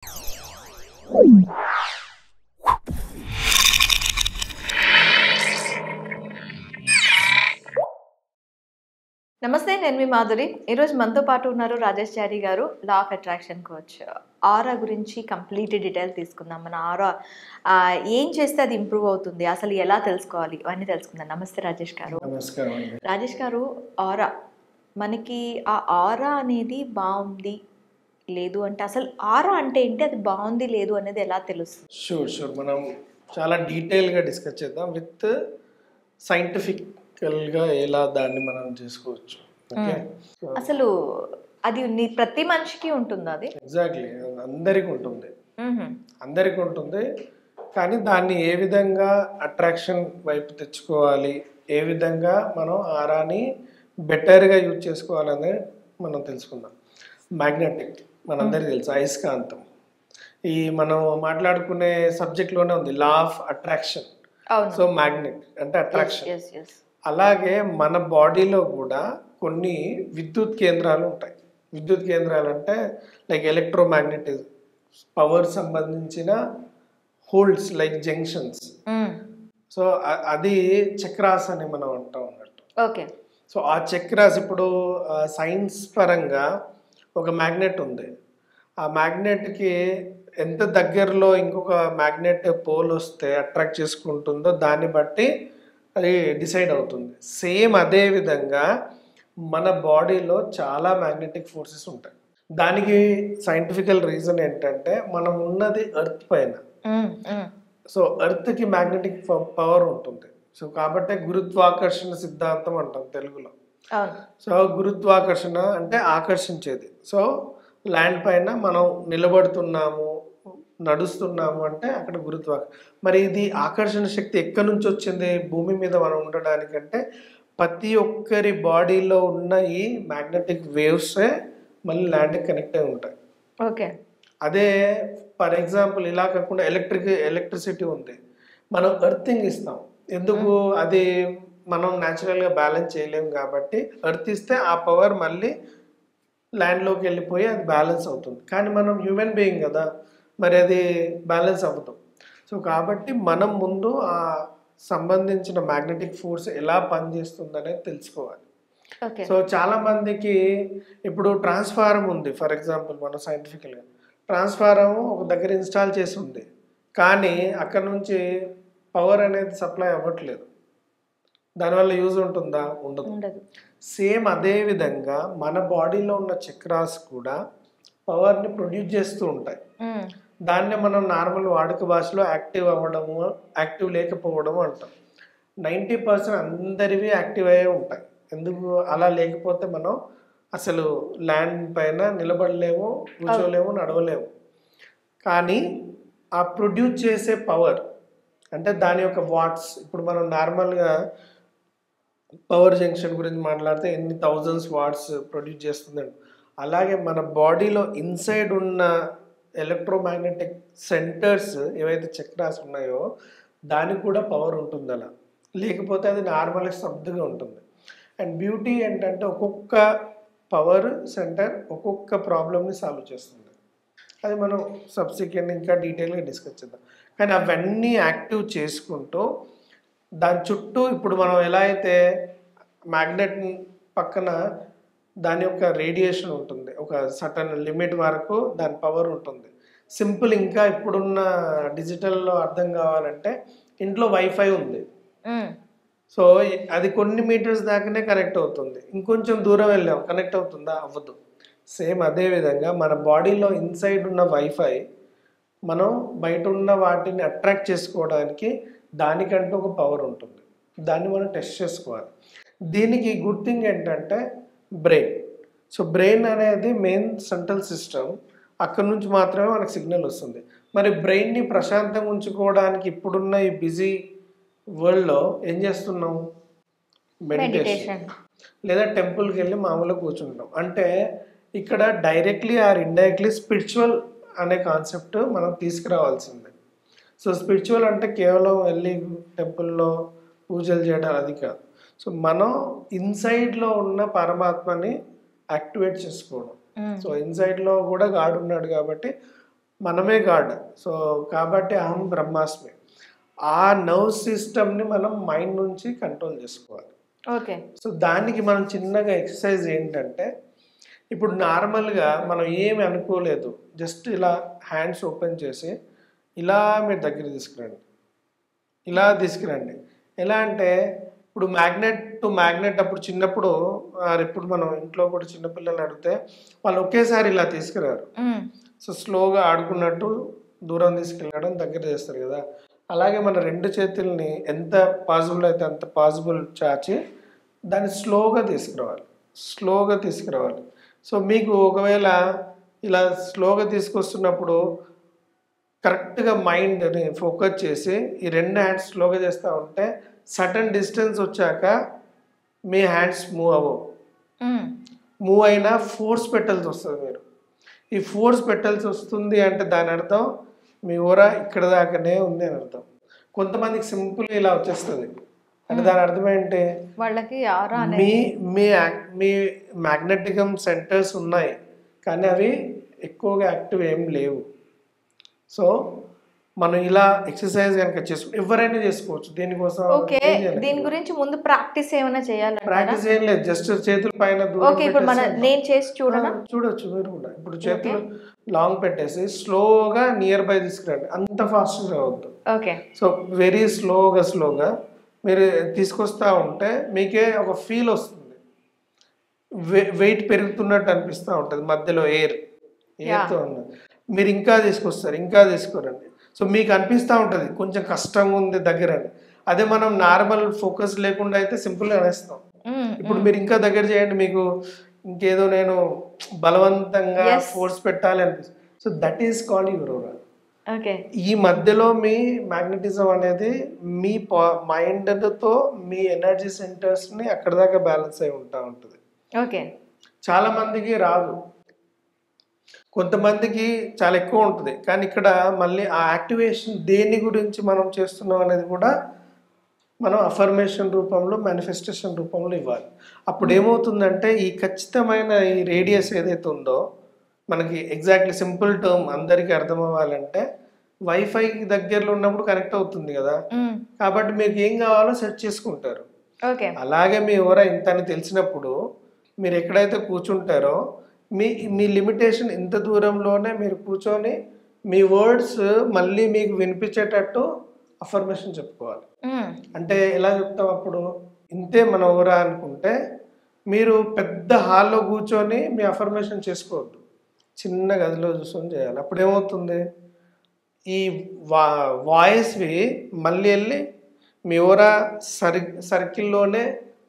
నమస్తే, నేను మీ మాధురి. ఈరోజు మనతో పాటు ఉన్నారు రాజేష్ చారి గారు, లా ఆఫ్ అట్రాక్షన్ కోచ్. ఆరా గురించి కంప్లీట్ డీటెయిల్ తీసుకుందాం. మన ఆరా ఏం చేస్తే అది ఇంప్రూవ్ అవుతుంది, అసలు ఎలా తెలుసుకోవాలి, ఇవన్నీ తెలుసుకుందాం. నమస్తే రాజేష్ గారు. నమస్కారం. రాజేష్ గారు, ఆరా మనకి ఆ ఆరా అనేది బాగుంది లేదు అంటే, అసలు ఆరా అంటే ఏంటి, అది బాగుంది లేదు అనేది ఎలా తెలుస్తుంది? షూర్ మనం చాలా డీటెయిల్గా డిస్కస్ చేద్దాం విత్ సైంటిఫికల్గా ఎలా దాన్ని మనం చేసుకోవచ్చు. ఓకే, అసలు అది ప్రతి మనిషికి ఉంటుందా? అది ఎగ్జాక్ట్లీ అందరికీ ఉంటుంది. కానీ దాన్ని ఏ విధంగా అట్రాక్షన్ వైపు తెచ్చుకోవాలి, ఏ విధంగా మనం ఆరాని బెటర్గా యూజ్ చేసుకోవాలని మనం తెలుసుకుందాం. మ్యాగ్నెటిక్ మనందరికీ తెలుసు, అయస్కాంతం. ఈ మనం మాట్లాడుకునే సబ్జెక్ట్లోనే ఉంది law of attraction. So magnet అంటే అట్రాక్షన్. అలాగే మన బాడీలో కూడా కొన్ని విద్యుత్ కేంద్రాలు ఉంటాయి. విద్యుత్ కేంద్రాలు అంటే లైక్ ఎలక్ట్రోమాగ్నెటిక్ పవర్ సంబంధించిన హోల్డ్స్ లైక్ జంక్షన్స్. సో అది చక్రాస్ అని మనం అంటాం అన్నట్టు. ఓకే. సో ఆ చక్రాస్ ఇప్పుడు సైన్స్ పరంగా ఒక మ్యాగ్నెట్ ఉంది. ఆ మ్యాగ్నెట్కి ఎంత దగ్గరలో ఇంకొక మ్యాగ్నెట్ పోల్ వస్తే అట్రాక్ట్ చేసుకుంటుందో దాన్ని బట్టి అది డిసైడ్ అవుతుంది. సేమ్ అదే విధంగా మన బాడీలో చాలా మ్యాగ్నెటిక్ ఫోర్సెస్ ఉంటాయి. దానికి సైంటిఫికల్ రీజన్ ఏంటంటే మనం ఉన్నది ఎర్త్ పైన. సో ఎర్త్కి మ్యాగ్నెటిక్ పవర్ ఉంటుంది. సో కాబట్టి గురుత్వాకర్షణ సిద్ధాంతం అంటాం తెలుగులో. సో గురుత్వాకర్షణ అంటే ఆకర్షించేది. సో ల్యాండ్ పైన మనం నిలబడుతున్నాము, నడుస్తున్నాము అంటే అక్కడ మరి ఇది ఆకర్షణ శక్తి ఎక్కడి నుంచి వచ్చింది భూమి మీద మనం ఉండడానికంటే ప్రతి ఒక్కరి బాడీలో ఉన్న ఈ మ్యాగ్నెటిక్ వేవ్సే మళ్ళీ ల్యాండ్కి కనెక్ట్ అయి ఉంటాయి. ఓకే. అదే ఫర్ ఎగ్జాంపుల్ ఇలా కాకుండా ఎలక్ట్రిసిటీ ఉంది, మనం ఎర్తింగ్ ఇస్తాం. ఎందుకు? అది మనం న్యాచురల్గా బ్యాలెన్స్ చేయలేము కాబట్టి ఎర్త్ ఇస్తే ఆ పవర్ మళ్ళీ ల్యాండ్లోకి వెళ్ళిపోయి అది బ్యాలెన్స్ అవుతుంది. కానీ మనం హ్యూమన్ బీయింగ్ కదా, మరి అది బ్యాలెన్స్ అవ్వదు. సో కాబట్టి మనం ముందు ఆ సంబంధించిన మ్యాగ్నెటిక్ ఫోర్స్ ఎలా పనిచేస్తుంది అనేది తెలుసుకోవాలి. సో చాలా మందికి ఇప్పుడు ట్రాన్స్ఫార్మర్ ఉంది. ఫర్ ఎగ్జాంపుల్ మనం సైంటిఫికల్గా ట్రాన్స్ఫార్మర్ ఒక దగ్గర ఇన్స్టాల్ చేసి ఉంది, కానీ అక్కడ నుంచి పవర్ అనేది సప్లై అవ్వట్లేదు. దానివల్ల యూజ్ ఉంటుందా? ఉండదు. సేమ్ అదే విధంగా మన బాడీలో ఉన్న చక్రాస్ కూడా పవర్ని ప్రొడ్యూస్ చేస్తూ ఉంటాయి. దాన్ని మనం నార్మల్ వాడుక భాషలో యాక్టివ్ అవ్వడము, యాక్టివ్ లేకపోవడము అంటాం. 90% అందరివి యాక్టివ్ అయ్యే ఉంటాయి. ఎందుకు? అలా లేకపోతే మనం అసలు ల్యాండ్ పైన నిలబడలేము, కూర్చోలేము, నడవలేము. కానీ ఆ ప్రొడ్యూస్ చేసే పవర్ అంటే దాని యొక్క వాట్స్, ఇప్పుడు మనం నార్మల్గా పవర్ జంక్షన్ గురించి మాట్లాడితే ఎన్ని థౌజండ్స్ వాట్స్ ప్రొడ్యూస్ చేస్తుందండి. అలాగే మన బాడీలో ఇన్సైడ్ ఉన్న ఎలక్ట్రోమాగ్నెటిక్ సెంటర్స్ ఏవైతే చక్రాస్ ఉన్నాయో దానికి కూడా పవర్ ఉంటుంది. అలా లేకపోతే అది నార్మల్గా స్తబ్దుగా ఉంటుంది. అండ్ బ్యూటీ ఏంటంటే ఒక్కొక్క పవర్ సెంటర్ ఒక్కొక్క ప్రాబ్లమ్ని సాల్వ్ చేస్తుంది. అది మనం సబ్సిక్వెంట్ ఇంకా డీటెయిల్గా డిస్కస్ చేద్దాం. కానీ అవన్నీ యాక్టివ్ చేసుకుంటూ దాని చుట్టూ ఇప్పుడు మనం ఎలా అయితే మ్యాగ్నెట్ పక్కన దాని యొక్క రేడియేషన్ ఉంటుంది, ఒక సర్టన్ లిమిట్ వరకు దాని పవర్ ఉంటుంది. సింపుల్ ఇంకా ఇప్పుడున్న డిజిటల్లో అర్థం కావాలంటే ఇంట్లో వైఫై ఉంది. సో అది కొన్ని మీటర్స్ దాకానే కనెక్ట్ అవుతుంది. ఇంకొంచెం దూరం వెళ్ళాం, కనెక్ట్ అవుతుందా? అవ్వదు. సేమ్ అదే విధంగా మన బాడీలో ఇన్సైడ్ ఉన్న వైఫై మనం బయట ఉన్న వాటిని అట్రాక్ట్ చేసుకోవడానికి దానికంటూ ఒక పవర్ ఉంటుంది. దాన్ని మనం టెస్ట్ చేసుకోవాలి. దీనికి గుడ్ థింగ్ ఏంటంటే బ్రెయిన్. సో బ్రెయిన్ అనేది మెయిన్ సెంట్రల్ సిస్టమ్, అక్కడ నుంచి మాత్రమే మనకు సిగ్నల్ వస్తుంది. మరి బ్రెయిన్ని ప్రశాంతంగా ఉంచుకోవడానికి ఇప్పుడున్న ఈ బిజీ వరల్డ్లో ఏం చేస్తున్నాం? మెడిటేషన్ లేదా టెంపుల్కి వెళ్ళి మామూలుగా కూర్చుంటాం. అంటే ఇక్కడ డైరెక్ట్లీ ఆర్ ఇండైరెక్ట్లీ స్పిరిచువల్ అనే కాన్సెప్ట్ మనం తీసుకురావాల్సిందే. సో స్పిరిచువల్ అంటే కేవలం వెళ్ళి టెంపుల్లో పూజలు చేయడం అది కాదు. సో మనం ఇన్సైడ్లో ఉన్న పరమాత్మని యాక్టివేట్ చేసుకోవడం. సో ఇన్సైడ్లో కూడా గాడ్ ఉన్నాడు కాబట్టి మనమే గాడ్. సో కాబట్టి అహం బ్రహ్మాస్మి. ఆ నర్వ్ సిస్టమ్ని మనం మైండ్ నుంచి కంట్రోల్ చేసుకోవాలి. ఓకే. సో దానికి మనం చిన్నగా ఎక్సర్సైజ్ ఏంటంటే, ఇప్పుడు నార్మల్గా మనం ఏమి అనుకోలేదు, జస్ట్ ఇలా హ్యాండ్స్ ఓపెన్ చేసి ఇలా మీరు దగ్గర తీసుకురండి, ఇలా తీసుకురండి. ఎలా అంటే ఇప్పుడు మ్యాగ్నెట్ టు మ్యాగ్నెట్ అప్పుడు చిన్నప్పుడు ఇప్పుడు మనం ఇంట్లో కూడా చిన్నపిల్లలు అడిగితే వాళ్ళు ఒకేసారి ఇలా తీసుకురారు. సో స్లోగా ఆడుకున్నట్టు దూరం తీసుకెళ్ళడం దగ్గర చేస్తారు కదా. అలాగే మన రెండు చేతుల్ని ఎంత పాసిబుల్ అయితే అంత పాసిబుల్ చాచి దాన్ని స్లోగా తీసుకురావాలి, స్లోగా తీసుకురావాలి. సో మీకు ఒకవేళ ఇలా స్లోగా తీసుకొస్తున్నప్పుడు కరెక్ట్గా మైండ్ని ఫోకస్ చేసి ఈ రెండు హ్యాండ్స్ స్లోగా చేస్తూ ఉంటే సడన్ డిస్టెన్స్ వచ్చాక మీ హ్యాండ్స్ మూవ్ అవ్వవు. మూవ్ అయినా ఫోర్స్ పెట్టాల్సి వస్తుంది. మీరు ఈ ఫోర్స్ పెట్టాల్సి వస్తుంది అంటే దాని అర్థం మీ ఊర ఇక్కడ దాకానే ఉంది అని అర్థం. కొంతమందికి సింపుల్ ఇలా వచ్చేస్తుంది అంటే దాని అర్థం ఏంటి, వాళ్ళకి మీ మీ మీ మ్యాగ్నెటికం సెంటర్స్ ఉన్నాయి కానీ అవి ఎక్కువగా యాక్టివ్ ఏం లేవు. సో మనం ఇలా ఎక్సర్సైజ్ కనుక చేసుకో ఎవరైనా చేసుకోవచ్చు. దీనికోసం ఓకే, దీని గురించి ముందు ప్రాక్టీస్ ఏమైనా చేయాలి? ప్రాక్టీస్ ఏం లేదు, జస్ట్ చేతుల పైన ఓకే, ఇప్పుడు నేను చేసి చూడొచ్చు మీరు కూడా. ఇప్పుడు చేతులు లాంగ్ పెట్టేసి స్లోగా నియర్ బై తీసుకురండి, అంత ఫాస్ట్గా రావద్దు. ఓకే. సో వెరీ స్లోగా మీరు తీసుకొస్తా ఉంటే మీకే ఒక ఫీల్ వస్తుంది, వెయిట్ పెరుగుతున్నట్టు అనిపిస్తూ ఉంటుంది, మధ్యలో ఎయిర్తో ఉన్నది. మీరు ఇంకా తీసుకురండి. సో మీకు అనిపిస్తూ ఉంటుంది కొంచెం కష్టంగా ఉంది దగ్గర అని. అదే మనం నార్మల్ ఫోకస్ లేకుండా అయితే సింపుల్గా అనేస్తాం. ఇప్పుడు మీరు ఇంకా దగ్గర చేయండి, మీకు ఇంకేదో నేను బలవంతంగా ఫోర్స్ పెట్టాలి అనిపిస్తుంది. So that is called your ఓరా. ఈ మధ్యలో మీ మ్యాగ్నెటిజం అనేది మీ మైండ్తో మీ ఎనర్జీ సెంటర్స్ని అక్కడ దాకా బ్యాలెన్స్ అయి ఉంటుంది. ఓకే. చాలా మందికి రాదు, కొంతమందికి చాలా ఎక్కువ ఉంటుంది. కానీ ఇక్కడ మళ్ళీ ఆ యాక్టివేషన్ దేని గురించి మనం చేస్తున్నాం అనేది కూడా మనం అఫర్మేషన్ రూపంలో మేనిఫెస్టేషన్ రూపంలో ఇవ్వాలి. అప్పుడు ఏమవుతుందంటే ఈ ఖచ్చితమైన ఈ రేడియస్ ఏదైతే ఉందో మనకి ఎగ్జాక్ట్లీ సింపుల్ టర్మ్ అందరికీ అర్థం అవ్వాలంటే వైఫై దగ్గరలో ఉన్నప్పుడు కనెక్ట్ అవుతుంది కదా, కాబట్టి మీకు ఏం కావాలో సెట్ చేసుకుంటారు. అలాగే మీ ఎవరో ఇంత అని తెలిసినప్పుడు మీరు ఎక్కడైతే కూర్చుంటారో మీ లిమిటేషన్ ఇంత దూరంలోనే మీరు కూర్చొని మీ వర్డ్స్ మళ్ళీ మీకు వినిపించేటట్టు అఫర్మేషన్ చెప్పుకోవాలి. అంటే ఎలా చెప్తాం అప్పుడు, ఇంతే మన ఊరా అనుకుంటే మీరు పెద్ద హాల్లో కూర్చొని మీ అఫర్మేషన్ చేసుకోవద్దు, చిన్న గదిలో చూసుకొని చేయాలి. అప్పుడు ఏమవుతుంది, ఈ వాయిస్వి మళ్ళీ వెళ్ళి మీ ఊరా సర్కిల్లోనే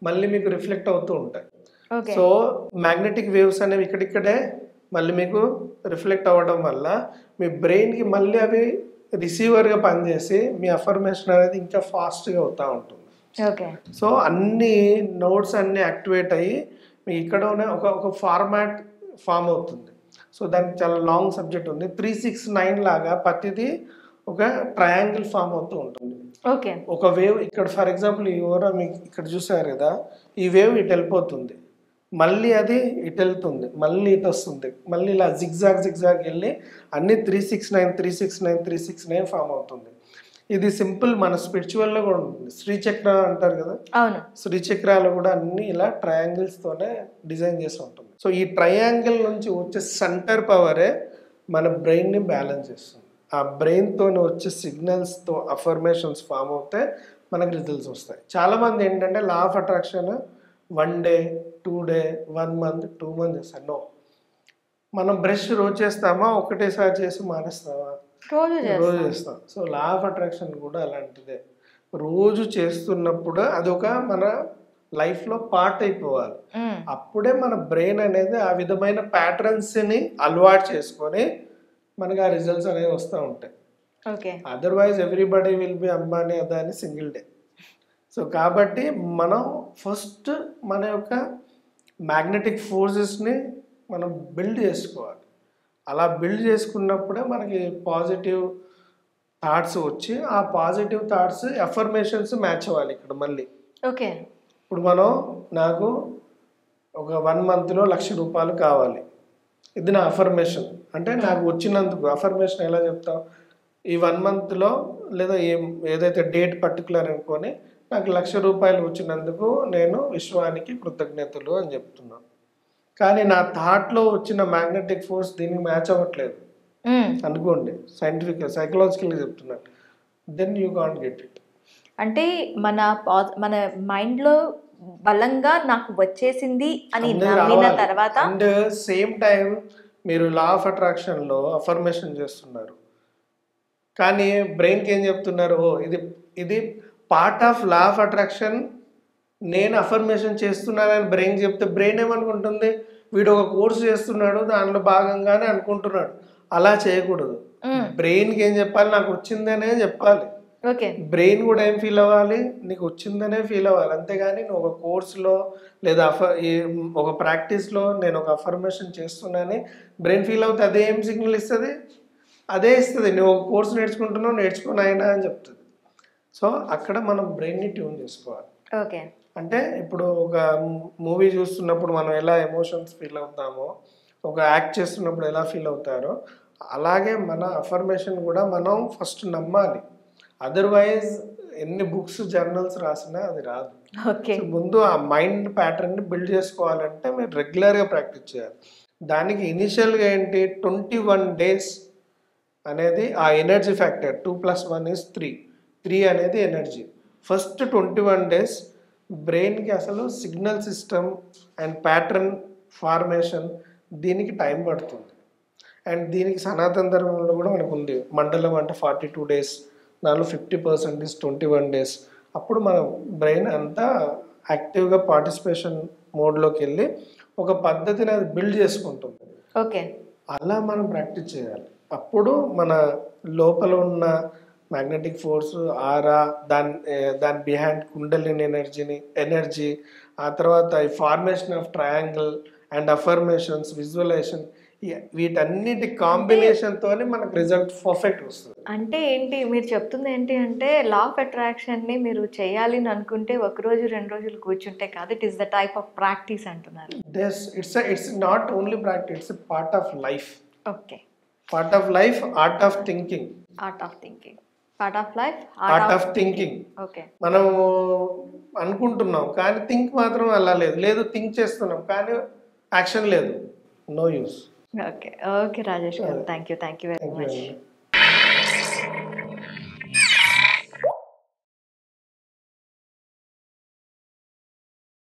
మళ్ళీ మీకు రిఫ్లెక్ట్ అవుతూ ఉంటాయి. సో మ్యాగ్నెటిక్ వేవ్స్ అనేవి ఇక్కడిక్కడే మళ్ళీ మీకు రిఫ్లెక్ట్ అవ్వడం వల్ల మీ బ్రెయిన్కి మళ్ళీ అవి రిసీవర్గా పనిచేసి మీ అఫర్మేషన్ అనేది ఇంకా ఫాస్ట్గా అవుతూ ఉంటుంది. సో అన్ని నోట్స్ అన్నీ యాక్టివేట్ అయ్యి మీకు ఇక్కడ ఒక ఫార్మాట్ ఫామ్ అవుతుంది. సో దానికి చాలా లాంగ్ సబ్జెక్ట్ ఉంది. 369 లాగా ప్రతిదీ ఒక ట్రయాంగిల్ ఫామ్ అవుతూ ఉంటుంది. ఒక వేవ్ ఇక్కడ ఫర్ ఎగ్జాంపుల్ ఈ ఓరా మీకు ఇక్కడ చూసారు కదా, ఈ వేవ్ ఇటు వెళ్ళిపోతుంది, మళ్ళీ అది ఇటు వెళ్తుంది, మళ్ళీ ఇటు వస్తుంది, మళ్ళీ ఇలా జిగ్జాగ్ వెళ్ళి అన్ని 369 ఫామ్ అవుతుంది. ఇది సింపుల్ మన స్పిరిచువల్లో కూడా ఉంటుంది. శ్రీచక్ర అంటారు కదా, శ్రీచక్రాలు కూడా అన్ని ఇలా ట్రయాంగిల్స్తోనే డిజైన్ చేసి ఉంటుంది. సో ఈ ట్రయాంగిల్ నుంచి వచ్చే సెంటర్ పవరే మన బ్రెయిన్ని బ్యాలెన్స్ చేస్తుంది. ఆ బ్రెయిన్తో వచ్చే సిగ్నల్స్తో అఫర్మేషన్స్ ఫామ్ అవుతే మనకు రిజల్ట్స్ వస్తాయి. చాలామంది ఏంటంటే లా of attraction 1 day 2 day 1 month 2 months చేస్తాను. నో, మనం బ్రష్ రోజు చేస్తామా, ఒకటేసారి చేసి మానేస్తామా, రోజు చేస్తాం. సో లా ఆఫ్ అట్రాక్షన్ కూడా అలాంటిదే, రోజు చేస్తున్నప్పుడు అదొక మన లైఫ్లో పార్ట్ అయిపోవాలి. అప్పుడే మన బ్రెయిన్ అనేది ఆ విధమైన ప్యాటర్న్స్ని అలవాటు చేసుకొని మనకి ఆ రిజల్ట్స్ అనేవి వస్తూ ఉంటాయి. Otherwise everybody will be Ambani Adani single day. So కాబట్టి మనం ఫస్ట్ మన యొక్క మ్యాగ్నెటిక్ ఫోర్సెస్ని మనం బిల్డ్ చేసుకోవాలి. అలా బిల్డ్ చేసుకున్నప్పుడే మనకి పాజిటివ్ థాట్స్ వచ్చి ఆ పాజిటివ్ థాట్స్ అఫర్మేషన్స్ మ్యాచ్ అవ్వాలి. ఇక్కడ మళ్ళీ ఇప్పుడు మనం నాకు ఒక 1 monthలో 1,00,000 రూపాయలు కావాలి, ఇది నా అఫర్మేషన్. అంటే నాకు వచ్చినందుకు అఫర్మేషన్ ఎలా చెప్తావు, ఈ 1 మంత్లో లేదా ఏదైతే డేట్ పర్టికులర్ అనుకొని నాకు ₹1,00,000 వచ్చినందుకు నేను విశ్వానికి కృతజ్ఞతలు అని చెప్తున్నాను. కానీ నా థాట్లో వచ్చిన మ్యాగ్నెటిక్ ఫోర్స్ దీనికి మ్యాచ్ అవ్వట్లేదు అనుకోండి, సైకలాజికల్గా చెప్తున్నాను, then you can't get it. అంటే మన మైండ్లో బలంగా నాకు వచ్చేసింది అని నమ్మిన తర్వాత అండ్ సేమ్ టైం మీరు లా ఆఫ్ అట్రాక్షన్లో అఫర్మేషన్ చేస్తున్నారు, కానీ బ్రెయిన్కి ఏం చెప్తున్నారు, ఇది part of law of attraction, నేను అఫర్మేషన్ చేస్తున్నానని బ్రెయిన్ చెప్తే బ్రెయిన్ ఏమనుకుంటుంది, వీడు ఒక కోర్సు చేస్తున్నాడు దానిలో భాగంగానే అనుకుంటున్నాడు. అలా చేయకూడదు. బ్రెయిన్కి ఏం చెప్పాలి, నాకు వచ్చిందనే చెప్పాలి. ఓకే, బ్రెయిన్ కూడా ఏం ఫీల్ అవ్వాలి, నీకు వచ్చిందనే ఫీల్ అవ్వాలి. అంతేగాని నువ్వు ఒక కోర్సులో లేదా ఒక ప్రాక్టీస్లో నేను ఒక అఫర్మేషన్ చేస్తున్నానని బ్రెయిన్ ఫీల్ అవుతే అదే ఏం సిగ్నల్ ఇస్తుంది, అదే ఇస్తుంది, నువ్వు ఒక కోర్సు నేర్చుకుంటున్నావు నేర్చుకున్నాయినా అని చెప్తుంది. సో అక్కడ మనం బ్రెయిన్ని ట్యూన్ చేసుకోవాలి. ఓకే, అంటే ఇప్పుడు ఒక మూవీ చూస్తున్నప్పుడు మనం ఎలా ఎమోషన్స్ ఫీల్ అవుతామో, ఒక యాక్ట్ చేస్తున్నప్పుడు ఎలా ఫీల్ అవుతారో, అలాగే మన అఫర్మేషన్ కూడా మనం ఫస్ట్ నమ్మాలి. అదర్వైజ్ ఎన్ని బుక్స్ జర్నల్స్ రాసినా అది రాదు. ఓకే, ముందు ఆ మైండ్ ప్యాటర్న్ని బిల్డ్ చేసుకోవాలంటే మీరు రెగ్యులర్గా ప్రాక్టీస్ చేయాలి. దానికి ఇనిషియల్గా ఏంటి, 21 days అనేది ఆ ఎనర్జీ ఫ్యాక్టర్. 2+1 is 3. 3 అనేది ఎనర్జీ. ఫస్ట్ 21 days బ్రెయిన్కి అసలు signal system and pattern formation దీనికి టైం పడుతుంది. అండ్ దీనికి సనాతన ధర్మంలో కూడా మనకు ఉంది, మండలం అంటే 42 days, దానిలో 50% is 21 days. అప్పుడు మన బ్రెయిన్ అంతా యాక్టివ్గా పార్టిసిపేషన్ మోడ్లోకి వెళ్ళి ఒక పద్ధతిని అది బిల్డ్ చేసుకుంటుంది. ఓకే, అలా మనం ప్రాక్టీస్ చేయాలి. అప్పుడు మన లోపల ఉన్న మ్యాగ్నెటిక్ ఫోర్స్, ఆరా, దాని బిహైండ్ కుండలిని ఎనర్జీ, ఆ తర్వాత ఈ formation of triangle and affirmations, visualisation, వీటన్నిటి కాంబినేషన్తోనే మనకు రిజల్ట్ పర్ఫెక్ట్ వస్తుంది. అంటే ఏంటి మీరు చెప్తుంది ఏంటి అంటే, లా ఆఫ్ అట్రాక్షన్ని మీరు చేయాలి అని అనుకుంటే 1 రోజు 2 రోజులు కూర్చుంటే కాదు, it is the type of practice అంటున్నారు. It's not only practice, it's part of life. Okay, part of life, art of thinking. Art of thinking, part of life, art of thinking. Okay, మనం అనుకుంటున్నాం కానీ think మాత్రం అలా లేదు, think చేస్తున్నాం కానీ action లేదు, no use. Okay, okay Rajesh garu, thank you very much.